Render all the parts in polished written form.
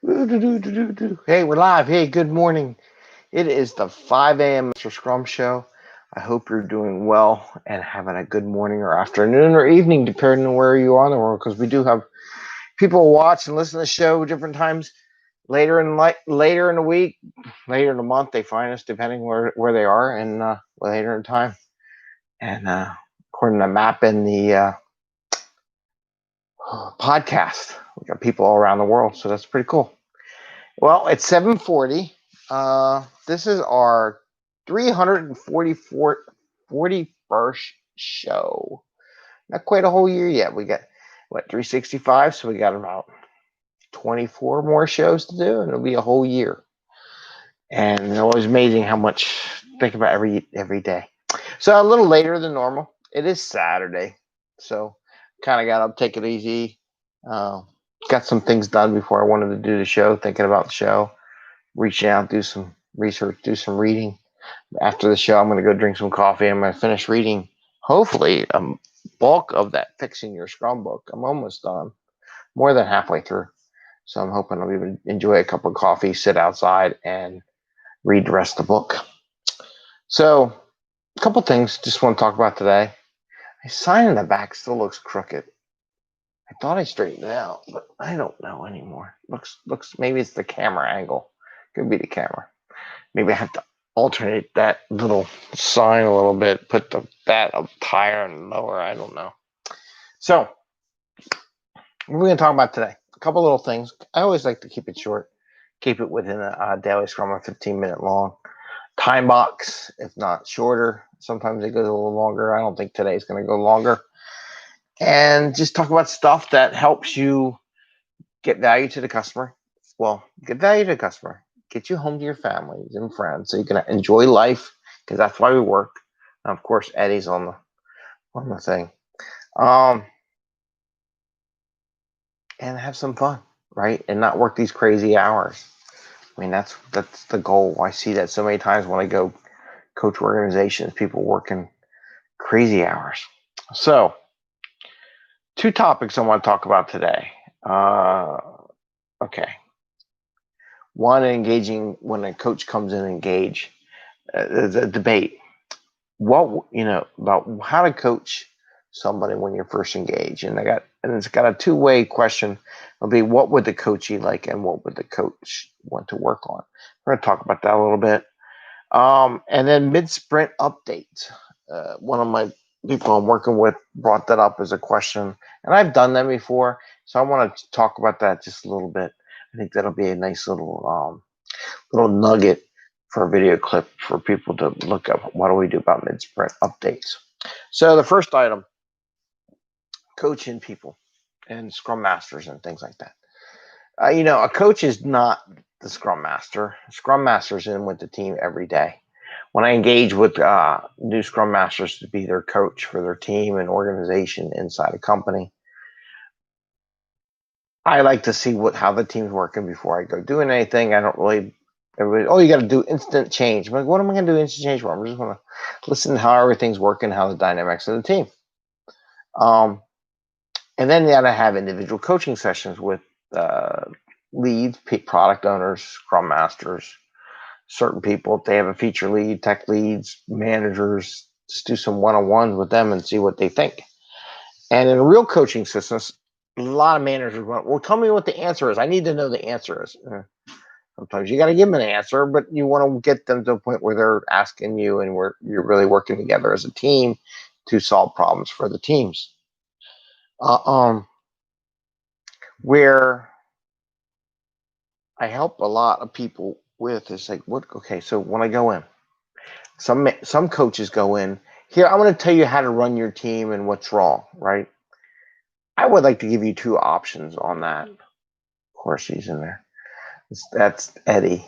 Hey, we're live. Hey, good morning. It is the 5 a.m. Mester Scrum Show. I hope you're doing well and having a good morning or afternoon or evening, depending on where you are in the world, because we do have people watch and listen to the show different times later in the week, later in the month. They find us depending where they are and later in time. And according to the map in the podcast, we got people all around the world, so that's pretty cool. Well, it's 7:40. This is our 41st show. Not quite a whole year yet. We got, 365? So we got about 24 more shows to do, and it'll be a whole year. And it's always amazing how much, think about every day. So a little later than normal. It is Saturday. So kind of got to take it easy. Got some things done before I wanted to do the show, thinking about the show. Reaching out, do some research, do some reading. After the show, I'm going to go drink some coffee. I'm going to finish reading, hopefully, a bulk of that Fixing Your Scrum book. I'm almost done, more than halfway through. So I'm hoping I'll even enjoy a cup of coffee, sit outside, and read the rest of the book. So a couple things just want to talk about today. My sign in the back still looks crooked. I thought I straightened it out, but I don't know anymore. Looks. Maybe it's the camera angle. Could be the camera. Maybe I have to alternate that little sign a little bit, put that up higher and lower. I don't know. So, what are we going to talk about today? A couple little things. I always like to keep it short, keep it within a daily scrum, a 15-minute long time box, if not shorter. Sometimes it goes a little longer. I don't think today's going to go longer. And just talk about stuff that helps you get value to the customer. Well, get value to the customer. Get you home to your families and friends so you can enjoy life, because that's why we work. And of course, Eddie's on the thing. And have some fun, right? And not work these crazy hours. I mean, that's the goal. I see that so many times when I go coach organizations, people working crazy hours. So, two topics I want to talk about today. Okay. One, engaging when a coach comes in, engage the debate. What about how to coach somebody when you're first engaged, and it's got a two-way question. It'll be what would the coachee like, and what would the coach want to work on. We're going to talk about that a little bit, and then mid-sprint updates. One of my people I'm working with brought that up as a question, and I've done that before, so I want to talk about that just a little bit. I think that'll be a nice little nugget for a video clip for people to look up. What do we do about mid-sprint updates? So the first item, coaching people and scrum masters and things like that. A coach is not the scrum master. Scrum master's in with the team every day. When I engage with new scrum masters to be their coach for their team and organization inside a company, I like to see how the team's working before I go doing anything. I don't really. Everybody, you got to do instant change. I'm like, what am I going to do instant change for? I'm just going to listen to how everything's working, how the dynamics of the team. And then you got to have individual coaching sessions with leads, product owners, scrum masters, certain people. If they have a feature lead, tech leads, managers, just do some one-on-ones with them and see what they think. And in real coaching systems, a lot of managers want, well, tell me what the answer is. I need to know the answer is. Sometimes you got to give them an answer, but you want to get them to a point where they're asking you and you're really working together as a team to solve problems for the teams. Where I help a lot of people with is like, so when I go in, some coaches go in, here, I want to tell you how to run your team and what's wrong, right? I would like to give you two options on that. Of course, he's in there. That's Eddie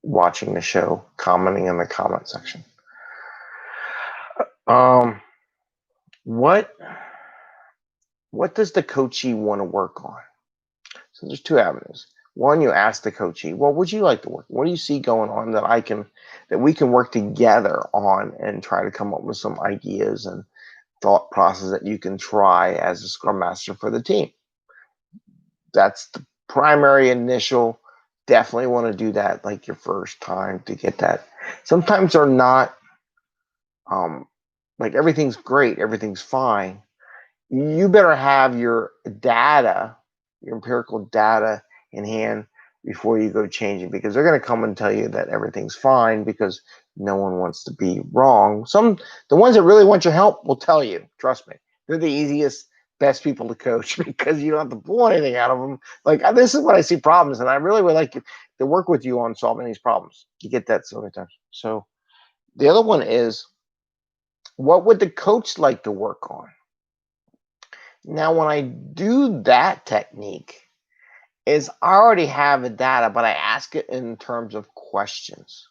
watching the show, commenting in the comment section. What does the coachee want to work on? So there's two avenues. One, you ask the coachee, what would you like to work? What do you see going on that we can work together on and try to come up with some ideas and thought process that you can try as a scrum master for the team? That's the primary initial definitely want to do that like your first time to get that. Sometimes they're not like everything's great, everything's fine. You better have your data, your empirical data in hand before you go changing, because they're going to come and tell you that everything's fine because no one wants to be wrong. The ones that really want your help will tell you, trust me. They're the easiest, best people to coach because you don't have to pull anything out of them. Like, this is when I see problems, and I really would like to work with you on solving these problems. You get that so many times. So the other one is, what would the coach like to work on? Now, when I do that technique, is I already have the data, but I ask it in terms of questions.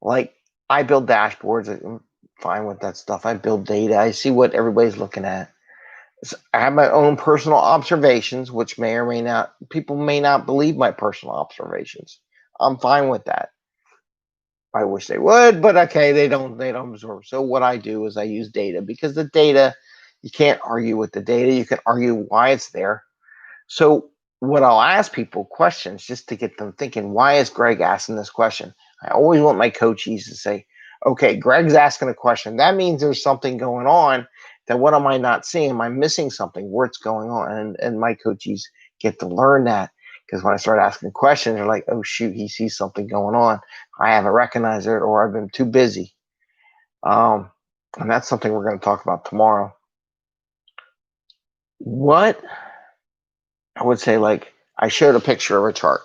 Like, I build dashboards. I'm fine with that stuff. I build data. I see what everybody's looking at. So I have my own personal observations, which may or may not, people may not believe my personal observations. I'm fine with that. I wish they would, but okay, they don't absorb. So what I do is I use data, because the data, you can't argue with the data. You can argue why it's there. So what I'll ask people questions just to get them thinking, why is Greg asking this question? I always want my coachees to say, okay, Greg's asking a question. That means there's something going on. That what am I not seeing? Am I missing something? What's going on? And my coachees get to learn that, because when I start asking questions, they're like, oh shoot, he sees something going on. I haven't recognized it, or I've been too busy. And that's something we're going to talk about tomorrow. What I would say, like, I showed a picture of a chart.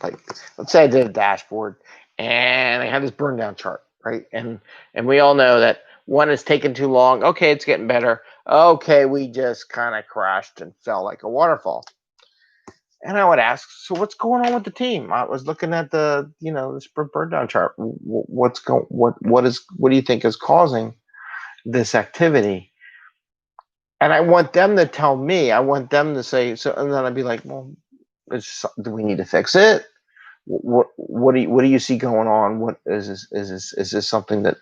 Like, let's say I did a dashboard and I had this burn down chart, right? And we all know that one is taking too long. Okay, it's getting better. Okay, we just kind of crashed and fell like a waterfall. And I would ask, so what's going on with the team? I was looking at the, the sprint burn down chart. What do you think is causing this activity? And I want them to tell me. I want them to say so, and then I'd be like, well, do we need to fix it? What do you see going on? What is this something that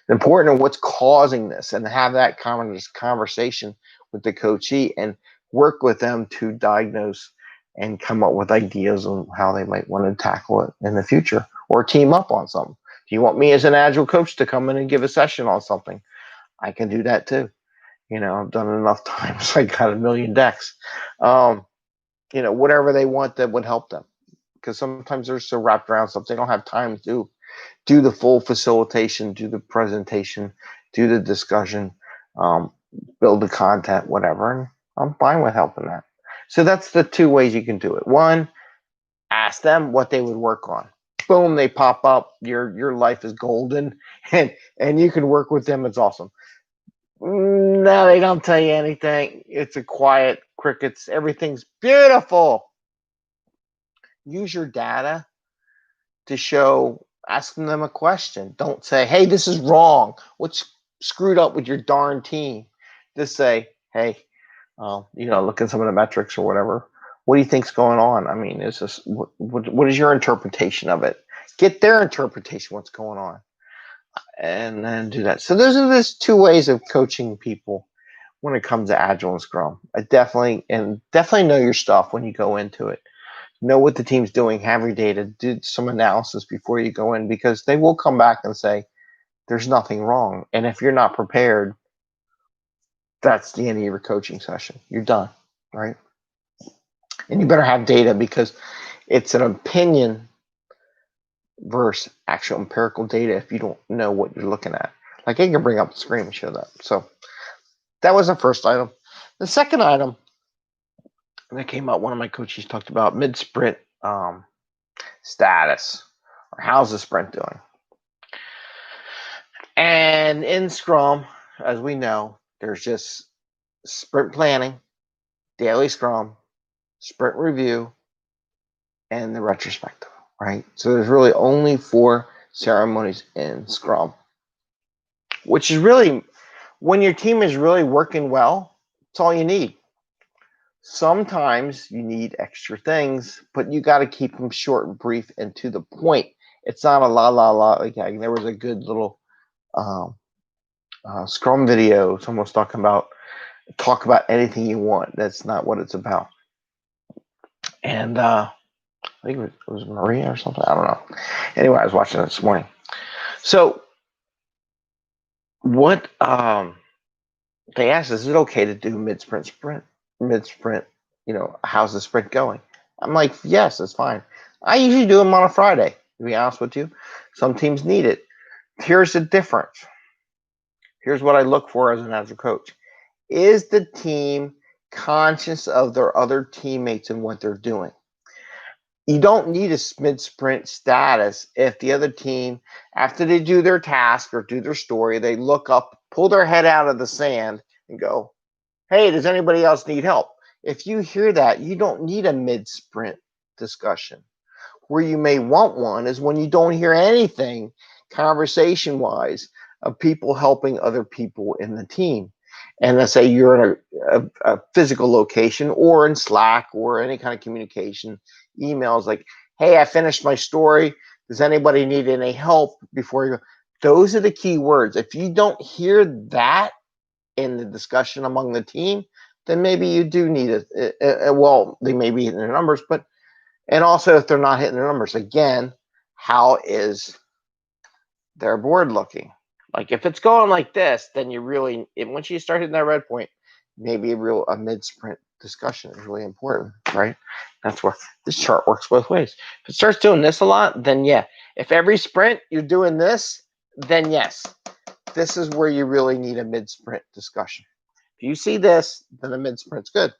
important, or what's causing this? And have that conversation with the coachee and work with them to diagnose and come up with ideas on how they might want to tackle it in the future, or team up on something. Do you want me as an agile coach to come in and give a session on something? I can do that too. I've done it enough times. I got a million decks. Whatever they want that would help them, because sometimes they're so wrapped around stuff they don't have time to do the full facilitation, do the presentation, do the discussion, build the content, whatever. And I'm fine with helping that. So that's the two ways you can do it. One, ask them what they would work on. Boom, they pop up. Your life is golden, and you can work with them. It's awesome. No, they don't tell you anything. It's a quiet crickets. Everything's beautiful. Use your data to show, asking them a question. Don't say, hey, this is wrong. What's screwed up with your darn team? Just say, hey, look at some of the metrics or whatever. What do you think's going on? I mean, is this what is your interpretation of it? Get their interpretation, what's going on, and then do that. So those are just two ways of coaching people when it comes to Agile and Scrum. I definitely know your stuff when you go into it. Know what the team's doing, have your data, do some analysis before you go in, because they will come back and say, there's nothing wrong. And if you're not prepared, that's the end of your coaching session. You're done, right? And you better have data, because it's an opinion versus actual empirical data if you don't know what you're looking at. Like, I can bring up the screen and show that. So that was the first item. The second item that came out, one of my coaches talked about Midsprint status, or how's the sprint doing. And in Scrum, as we know, there's just sprint planning, daily Scrum, sprint review, and the retrospective, right? So there's really only 4 ceremonies in Scrum, which is really, when your team is really working well, it's all you need. Sometimes you need extra things, but you got to keep them short and brief and to the point. It's not a la la la. Like, there was a good little Scrum video. Someone's talking about talk about anything you want. That's not what it's about. And I think it was Maria or something. I don't know. Anyway, I was watching it this morning. So what they asked, is it okay to do mid-sprint? How's the sprint going? I'm like, yes, it's fine. I usually do them on a Friday, to be honest with you. Some teams need it. Here's the difference. Here's what I look for as an Agile coach. Is the team conscious of their other teammates and what they're doing? You don't need a mid-sprint status if the other team, after they do their task or do their story, they look up, pull their head out of the sand and go, hey, does anybody else need help? If you hear that, you don't need a mid-sprint discussion. Where you may want one is when you don't hear anything conversation-wise of people helping other people in the team. And let's say you're in a physical location or in Slack or any kind of communication, emails like, hey, I finished my story. Does anybody need any help before you go? Those are the key words. If you don't hear that in the discussion among the team, then maybe you do need it. Well, they may be hitting their numbers, and also if they're not hitting their numbers, again, how is their board looking? Like if it's going like this, then you really, once you start hitting that red point, maybe a mid-sprint discussion is really important, right? That's where this chart works both ways. If it starts doing this a lot, then yeah. If every sprint you're doing this, then yes, this is where you really need a mid-sprint discussion. If you see this, then a mid-sprint's good.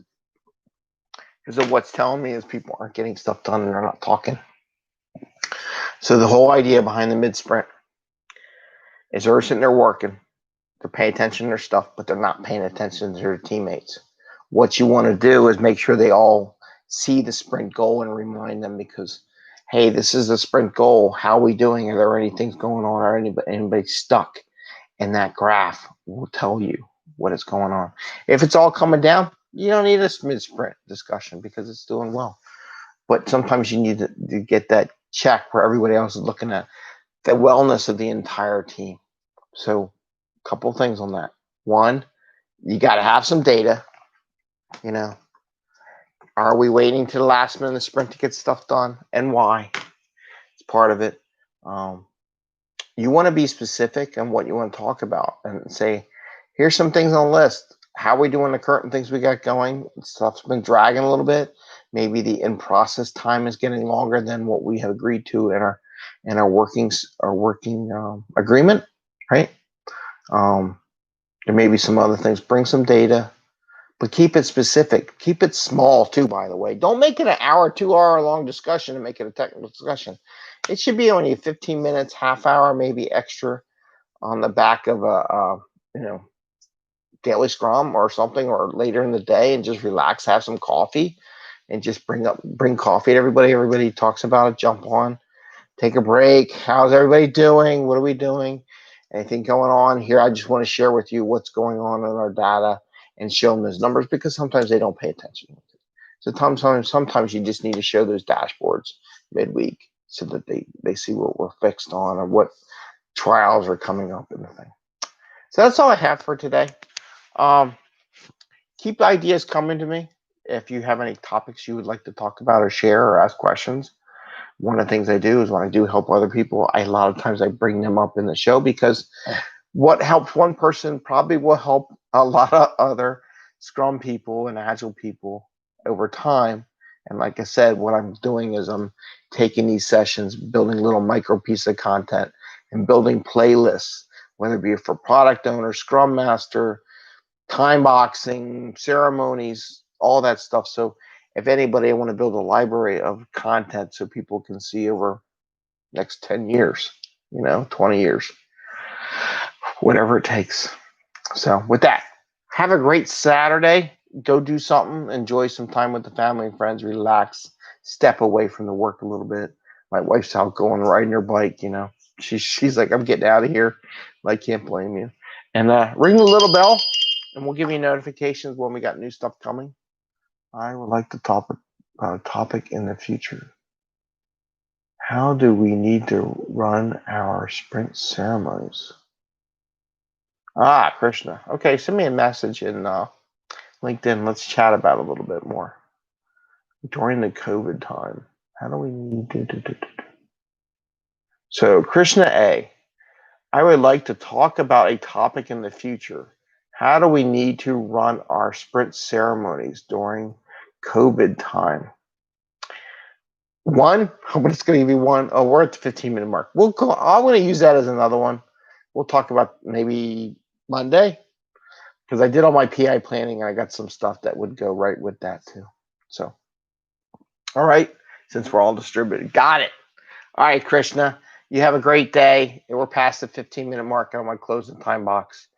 Because what's telling me is people aren't getting stuff done and they're not talking. So the whole idea behind the mid-sprint is they're sitting there working. They're paying attention to their stuff, but they're not paying attention to their teammates. What you want to do is make sure they all see the sprint goal and remind them because, hey, this is the sprint goal. How are we doing? Are there any things going on? Are anybody stuck? And that graph will tell you what is going on. If it's all coming down, you don't need a mid-sprint discussion because it's doing well. But sometimes you need to get that check where everybody else is looking at the wellness of the entire team. So a couple of things on that. One, you got to have some data. Are we waiting to the last minute of the sprint to get stuff done, and why? It's part of it. You want to be specific on what you want to talk about and say, here's some things on the list. How are we doing the current things we got going? Stuff's been dragging a little bit. Maybe the in-process time is getting longer than what we have agreed to in our working agreement, right? There may be some other things. Bring some data, but keep it specific. Keep it small too, by the way. Don't make it an hour, 2 hour long discussion and make it a technical discussion. It should be only 15 minutes, half hour, maybe extra on the back of a daily scrum or something, or later in the day, and just relax, have some coffee, and just bring coffee to everybody. Everybody talks about it, jump on, take a break. How's everybody doing? What are we doing? Anything going on here? I just want to share with you what's going on in our data and show them those numbers because sometimes they don't pay attention. So sometimes you just need to show those dashboards midweek so that they see what we're fixed on or what trials are coming up in the thing. So that's all I have for today. Keep ideas coming to me if you have any topics you would like to talk about or share or ask questions. One of the things I do is when I do help other people, a lot of times I bring them up in the show because what helps one person probably will help a lot of other Scrum people and Agile people over time. And like I said, what I'm doing is I'm taking these sessions, building little micro pieces of content and building playlists, whether it be for product owner, Scrum Master, time boxing, ceremonies, all that stuff. So if anybody, I want to build a library of content so people can see over next 10 years, 20 years, whatever it takes. So with that, have a great Saturday. Go do something. Enjoy some time with the family and friends. Relax. Step away from the work a little bit. My wife's out going riding her bike, She's like, I'm getting out of here. I can't blame you. And ring the little bell, and we'll give you notifications when we got new stuff coming. I would like to topic in the future. How do we need to run our sprint ceremonies? Krishna. Okay, send me a message in LinkedIn. Let's chat about it a little bit more. During the COVID time, How do we need to? So Krishna A, I would like to talk about a topic in the future. How do we need to run our sprint ceremonies during COVID time? One, but it's going to be one. Oh, we're at the 15-minute mark. I'm going to use that as another one. We'll talk about maybe Monday, because I did all my PI planning and I got some stuff that would go right with that too. So, all right, since we're all distributed, got it. All right, Krishna, you have a great day. We're past the 15-minute mark on my closing time box,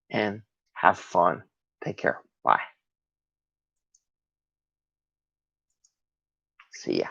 and have fun. Take care. Bye. See ya.